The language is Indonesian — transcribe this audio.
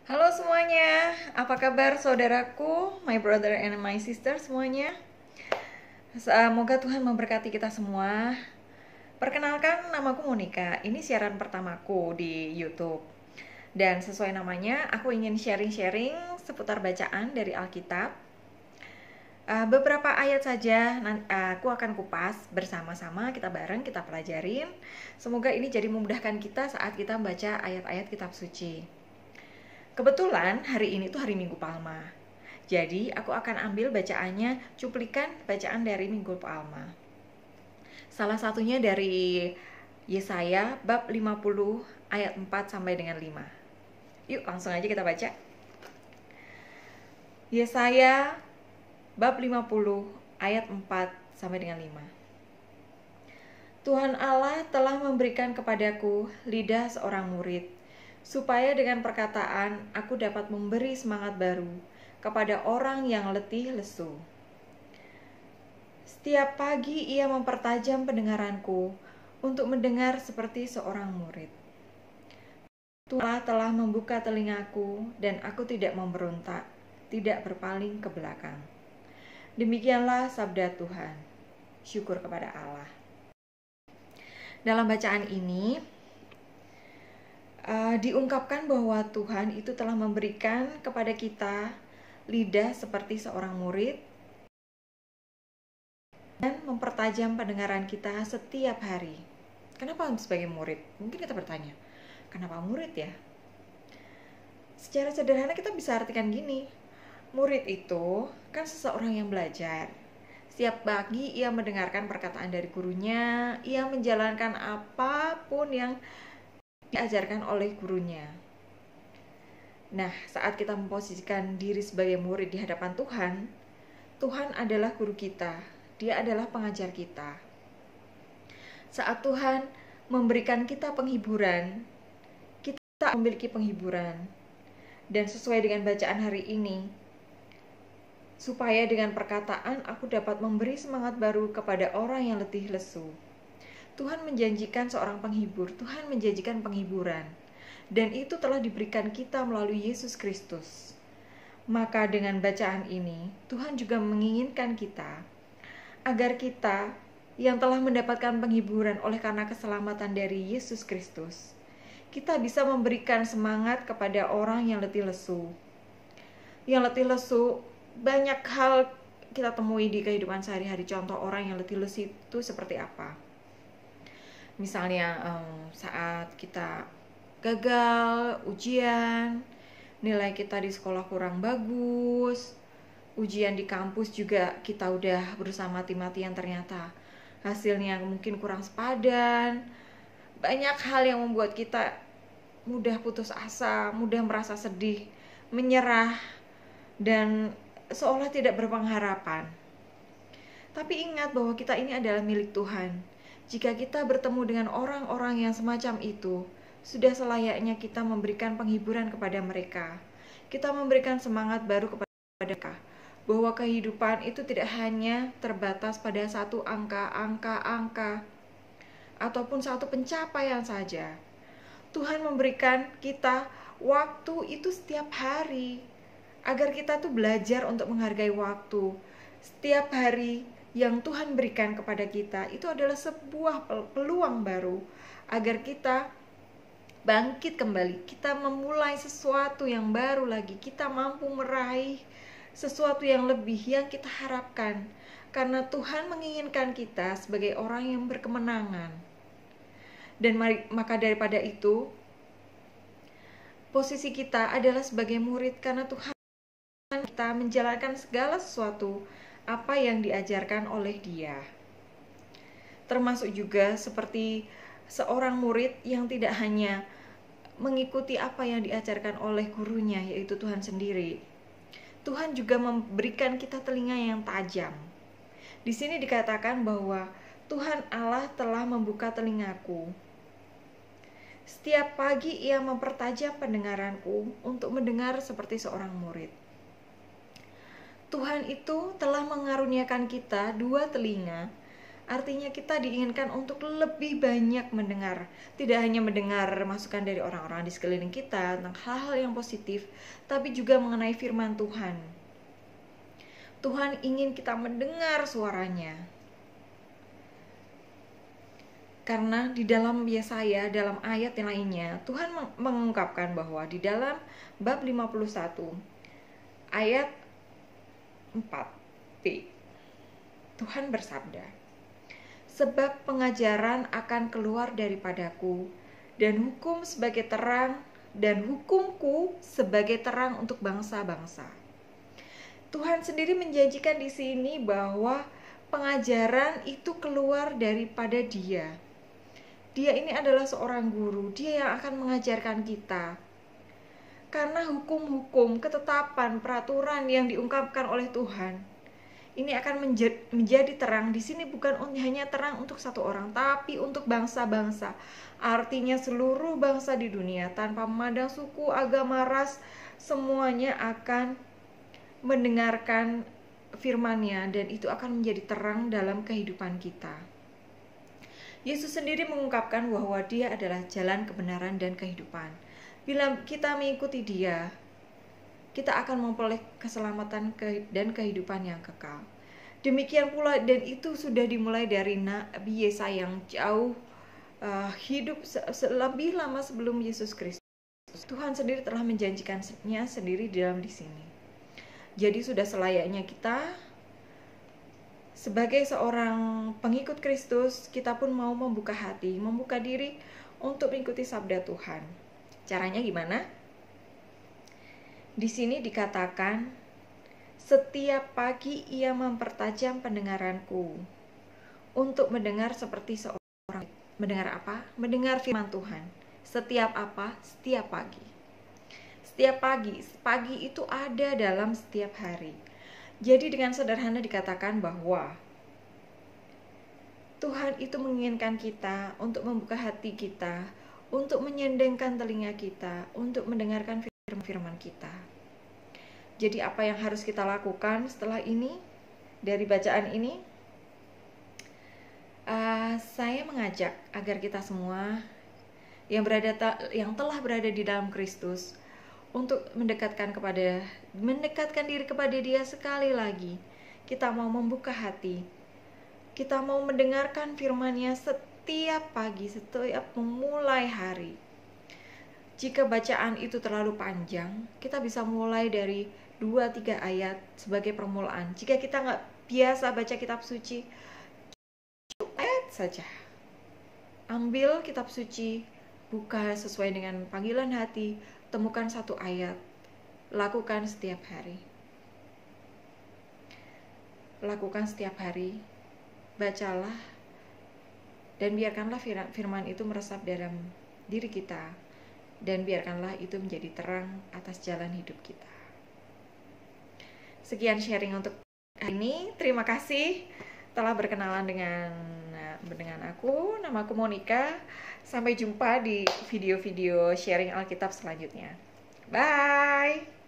Halo semuanya, apa kabar saudaraku, my brother and my sister semuanya? Semoga Tuhan memberkati kita semua. Perkenalkan, namaku Monica. Ini siaran pertamaku di YouTube. Dan sesuai namanya, aku ingin sharing-sharing seputar bacaan dari Alkitab. Beberapa ayat saja aku akan kupas bersama-sama, kita bareng, kita pelajarin. Semoga ini jadi memudahkan kita saat kita membaca ayat-ayat kitab suci. Kebetulan hari ini tuh hari Minggu Palma. Jadi aku akan ambil bacaannya, cuplikan bacaan dari Minggu Palma. Salah satunya dari Yesaya bab 50 ayat 4 sampai dengan 5. Yuk langsung aja kita baca. Yesaya bab 50 ayat 4 sampai dengan 5. Tuhan Allah telah memberikan kepadaku lidah seorang murid, supaya dengan perkataan aku dapat memberi semangat baru kepada orang yang letih lesu. Setiap pagi ia mempertajam pendengaranku untuk mendengar seperti seorang murid. Tuhan telah membuka telingaku dan aku tidak memberontak, tidak berpaling ke belakang. Demikianlah sabda Tuhan. Syukur kepada Allah. Dalam bacaan ini diungkapkan bahwa Tuhan itu telah memberikan kepada kita lidah seperti seorang murid dan mempertajam pendengaran kita setiap hari. Kenapa sebagai murid? Mungkin kita bertanya, kenapa murid ya? Secara sederhana kita bisa artikan gini, murid itu kan seseorang yang belajar. Setiap pagi ia mendengarkan perkataan dari gurunya, ia menjalankan apapun yang diajarkan oleh gurunya. Nah, saat kita memposisikan diri sebagai murid di hadapan Tuhan, Tuhan adalah guru kita, Dia adalah pengajar kita. Saat Tuhan memberikan kita penghiburan, kita memiliki penghiburan. Dan sesuai dengan bacaan hari ini, supaya dengan perkataan aku dapat memberi semangat baru kepada orang yang letih lesu. Tuhan menjanjikan seorang penghibur, Tuhan menjanjikan penghiburan. Dan itu telah diberikan kita melalui Yesus Kristus. Maka dengan bacaan ini, Tuhan juga menginginkan kita, agar kita yang telah mendapatkan penghiburan oleh karena keselamatan dari Yesus Kristus, kita bisa memberikan semangat kepada orang yang letih lesu. Yang letih lesu, banyak hal kita temui di kehidupan sehari-hari. Contoh orang yang letih lesu itu seperti apa? Misalnya saat kita gagal ujian, nilai kita di sekolah kurang bagus, ujian di kampus juga kita udah berusaha mati-matian, ternyata hasilnya mungkin kurang sepadan. Banyak hal yang membuat kita mudah putus asa, mudah merasa sedih, menyerah, dan seolah tidak berpengharapan. Tapi ingat bahwa kita ini adalah milik Tuhan. Jika kita bertemu dengan orang-orang yang semacam itu, sudah selayaknya kita memberikan penghiburan kepada mereka. Kita memberikan semangat baru kepada mereka, bahwa kehidupan itu tidak hanya terbatas pada satu angka ataupun satu pencapaian saja. Tuhan memberikan kita waktu itu setiap hari, agar kita tuh belajar untuk menghargai waktu. Setiap hari yang Tuhan berikan kepada kita itu adalah sebuah peluang baru, agar kita bangkit kembali, kita memulai sesuatu yang baru lagi, kita mampu meraih sesuatu yang lebih yang kita harapkan, karena Tuhan menginginkan kita sebagai orang yang berkemenangan. Dan maka daripada itu, posisi kita adalah sebagai murid, karena Tuhan kita menjalankan segala sesuatu apa yang diajarkan oleh Dia. Termasuk juga seperti seorang murid yang tidak hanya mengikuti apa yang diajarkan oleh gurunya, yaitu Tuhan sendiri. Tuhan juga memberikan kita telinga yang tajam. Di sini dikatakan bahwa Tuhan Allah telah membuka telingaku. Setiap pagi ia mempertajam pendengaranku untuk mendengar seperti seorang murid. Tuhan itu telah mengaruniakan kita dua telinga, Artinya kita diinginkan untuk lebih banyak mendengar. Tidak hanya mendengar masukan dari orang-orang di sekeliling kita tentang hal-hal yang positif, tapi juga mengenai firman Tuhan. Tuhan ingin kita mendengar suaranya. Karena di dalam Yesaya, dalam ayat yang lainnya, Tuhan mengungkapkan bahwa di dalam bab 51 ayat 4b, Tuhan bersabda, sebab pengajaran akan keluar daripadaku, dan hukum sebagai terang, dan hukumku sebagai terang untuk bangsa-bangsa. Tuhan sendiri menjanjikan di sini bahwa pengajaran itu keluar daripada Dia. Dia ini adalah seorang guru, Dia yang akan mengajarkan kita. Karena hukum-hukum, ketetapan, peraturan yang diungkapkan oleh Tuhan, ini akan menjadi terang. Di sini bukan hanya terang untuk satu orang, tapi untuk bangsa-bangsa. Artinya seluruh bangsa di dunia, tanpa memandang suku, agama, ras, semuanya akan mendengarkan firman-Nya, dan itu akan menjadi terang dalam kehidupan kita. Yesus sendiri mengungkapkan bahwa Dia adalah jalan kebenaran dan kehidupan. Bila kita mengikuti Dia, kita akan memperoleh keselamatan dan kehidupan yang kekal. Demikian pula, dan itu sudah dimulai dari Nabi Yesaya yang jauh hidup lebih lama sebelum Yesus Kristus. Tuhan sendiri telah menjanjikannya sendiri di sini. Jadi sudah selayaknya kita sebagai seorang pengikut Kristus, kita pun mau membuka hati, membuka diri untuk mengikuti sabda Tuhan. Caranya gimana? Di sini dikatakan, setiap pagi ia mempertajam pendengaranku untuk mendengar seperti seorang. Mendengar apa? Mendengar firman Tuhan. Setiap apa? Setiap pagi. Setiap pagi. Pagi itu ada dalam setiap hari. Jadi dengan sederhana dikatakan bahwa Tuhan itu menginginkan kita untuk membuka hati kita, untuk menyendengkan telinga kita, untuk mendengarkan firman kita. Jadi apa yang harus kita lakukan setelah ini, dari bacaan ini? Saya mengajak agar kita semua yang telah berada di dalam Kristus untuk mendekatkan diri kepada Dia sekali lagi. Kita mau membuka hati, kita mau mendengarkan firman-Nya setiap pagi, setiap memulai hari. Jika bacaan itu terlalu panjang, kita bisa mulai dari 2-3 ayat sebagai permulaan. Jika kita nggak biasa baca kitab suci, cukup ayat saja. Ambil kitab suci, buka sesuai dengan panggilan hati, temukan satu ayat, lakukan setiap hari. Lakukan setiap hari, bacalah, dan biarkanlah firman itu meresap dalam diri kita, dan biarkanlah itu menjadi terang atas jalan hidup kita. Sekian sharing untuk hari ini. Terima kasih telah berkenalan dengan aku. Nama aku Monica. Sampai jumpa di video-video sharing Alkitab selanjutnya. Bye!